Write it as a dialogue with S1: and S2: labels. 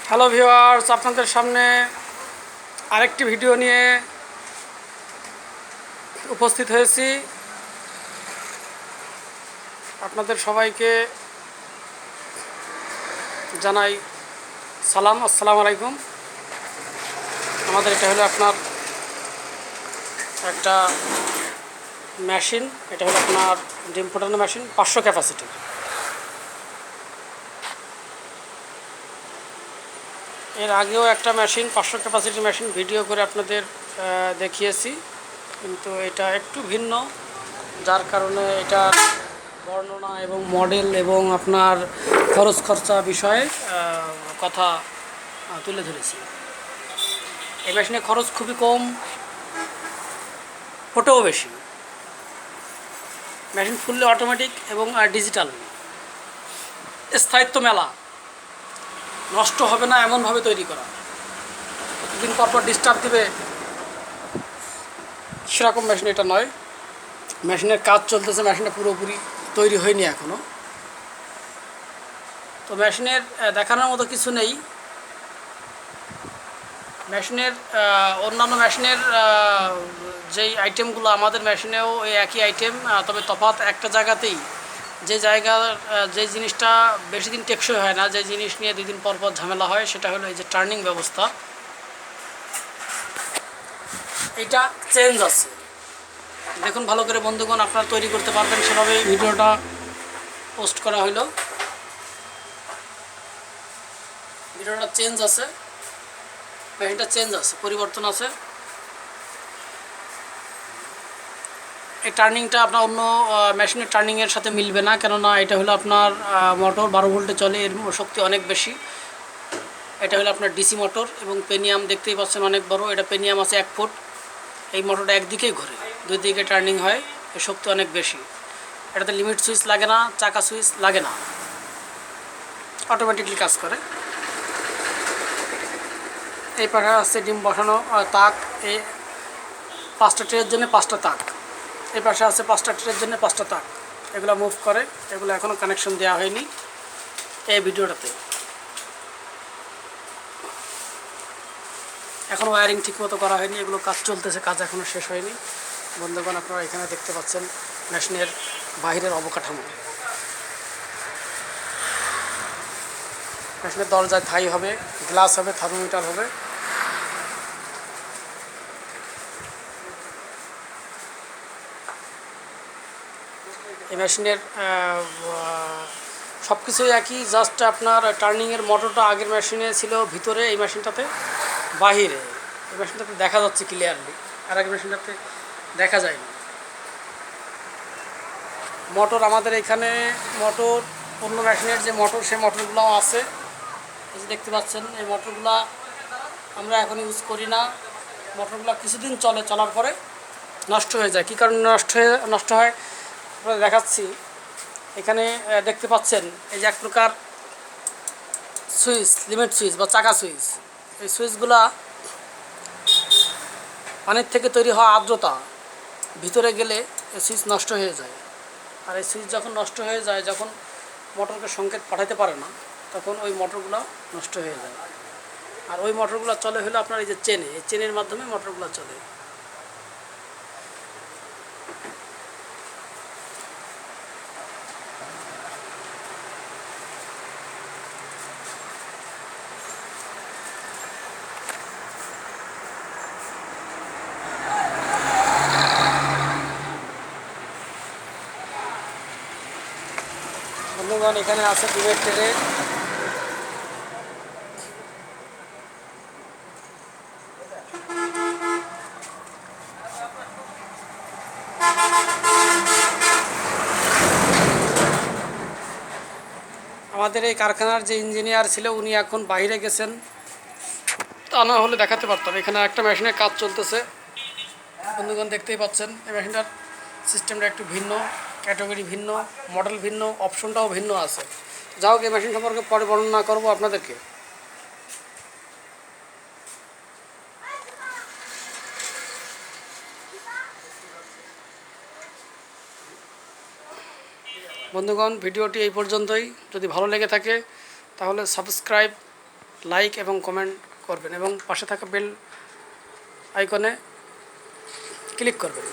S1: Hello viewers, আপনাদের সামনে আরেকটি ভিডিও নিয়ে উপস্থিত হয়েছি। আপনাদের সবাইকে জানাই সালাম, আসসালামু আলাইকুম। আমাদের এটা হলো আপনার একটা মেশিন, এটা হলো আপনার ডিম ফোটানো মেশিন 500 ক্যাপাসিটি। এর আগেও একটা মেশিন 500 ক্যাপাসিটি মেশিন ভিডিও করে আপনাদের দেখিয়েছি, কিন্তু এটা একটু ভিন্ন, যার কারণে এটা বর্ণনা এবং মডেল এবং আপনার খরচ খরচা বিষয়ে কথা তুলে ধরেছি। এই মেশিনে খরচ খুবই কম, ফোটেও বেশি। মেশিন ফুললি অটোমেটিক এবং ডিজিটাল, স্থায়িত্ব মেলা, নষ্ট হবে না এমনভাবে তৈরি করা। প্রতিদিন পরপর ডিস্টার্ব দেবে সেরকম মেশিন এটা নয়। মেশিনের কাজ চলতেছে, মেশিনটা পুরোপুরি তৈরি হয়নি এখনও। তো মেশিনের দেখানোর মতো কিছু নেই। মেশিনের অন্যান্য মেশিনের যেই আইটেমগুলো আমাদের মেশিনেও এই একই আইটেম, তবে তফাৎ একটা জায়গাতেই। যে জিনিসটা বেশি দিন টেকসই হয় না, যে জিনিস নিয়ে 2 দিন পর পর ঝামেলা হয়, সেটা হলো এই যে টার্নিং ব্যবস্থা। এটা চেঞ্জ আছে, দেখুন ভালো করে বন্ধুগণ, আপনারা তৈরি করতে পারবেন সেভাবেই ভিডিওটা পোস্ট করা হইল। ভিডিওটা চেঞ্জ আছে, মেশিনটা চেঞ্জ আছে, পরিবর্তন আছে। এই টার্নিংটা আপনার অন্য মেশিনের টার্নিংয়ের সাথে মিলবে না, কেননা এটা হলো আপনার মোটর 12 ভোল্টে চলে, এর শক্তি অনেক বেশি। এটা হলো আপনার ডিসি মোটর এবং পেনিয়াম দেখতেই পাচ্ছেন অনেক বড়। এটা পেনিয়াম আছে 1 ফুট। এই মোটরটা একদিকেই ঘোরে, 2 দিকে টার্নিং হয়, এর শক্তি অনেক বেশি। এটাতে লিমিট সুইচ লাগে না, চাকা সুইচ লাগে না, অটোমেটিকলি কাজ করে। এই পাশে আছে ডিম বসানো তাক, এই 5টা ট্রের জন্য 5টা তাক। এই পাশে আছে 5টা ট্রের জন্য 5টা তাক। এগুলো মুভ করে, এগুলো এখনও কানেকশন দেওয়া হয়নি এই ভিডিওটাতে। এখনও ওয়্যারিং ঠিকমতো করা হয়নি, এগুলো কাজ চলতেছে, কাজ এখনও শেষ হয়নি। বন্ধুগণ, আপনারা এখানে দেখতে পাচ্ছেন মেশিনের বাহিরের অবকাঠামো। মেশিনের দরজায় থাই হবে, গ্লাস হবে, থার্মোমিটার হবে। এই মেশিনের সব কিছুই একই, জাস্ট আপনার টার্নিংয়ের মোটরটা আগের মেশিনে ছিল ভিতরে, এই মেশিনটাতে বাহিরে। এই মেশিনটাতে দেখা যাচ্ছে ক্লিয়ারলি, আর আগের মেশিনটাতে দেখা যায়নি। মোটর আমাদের এখানে, মোটর অন্য মেশিনের যে মোটর, সেই মোটরগুলোও আছে। এই যে দেখতে পাচ্ছেন, এই মোটরগুলো আমরা এখন ইউজ করি না। মোটরগুলো কিছুদিন চলে, চলার পরে নষ্ট হয়ে যায়। কী কারণে নষ্ট হয় আপনাদের দেখাচ্ছি। এখানে দেখতে পাচ্ছেন এই যে এক প্রকার সুইচ, লিমিট সুইচ বা চাকা সুইচ। এই সুইচগুলা পানির থেকে তৈরি হওয়া আর্দ্রতা ভিতরে গেলে এই সুইচ নষ্ট হয়ে যায়। আর এই সুইচ যখন নষ্ট হয়ে যায়, যখন মোটরকে সংকেত পাঠাতে পারে না, তখন ওই মোটরগুলো নষ্ট হয়ে যায়। আর ওই মোটরগুলো চলে হলো আপনার এই যে চেনে, এই চেনের মাধ্যমে মোটরগুলো চলে। বন্ধুগণ, এখানে আছে ডিমের ট্রে। আমাদের এই কারখানার যে ইঞ্জিনিয়ার ছিল, উনি এখন বাইরে গেছেন, তা না হলে দেখাতে পারতাম। এখানে একটা মেশিনের কাজ চলতেছে, বন্ধুগণ দেখতেই পাচ্ছেন। এই মেশিনটার সিস্টেমটা একটু ভিন্ন, ক্যাটাগরি ভিন্ন, মডেল ভিন্ন, অপশনটাও ভিন্ন আছে। যাই হোক, এই মেশিন সম্পর্কে পরে বর্ণনা করবো আপনাদেরকে। বন্ধুগণ, ভিডিওটি এই পর্যন্তই। যদি ভালো লেগে থাকে তাহলে সাবস্ক্রাইব লাইক এবং কমেন্ট করবেন এবং পাশে থাকা বেল আইকনে ক্লিক করবেন।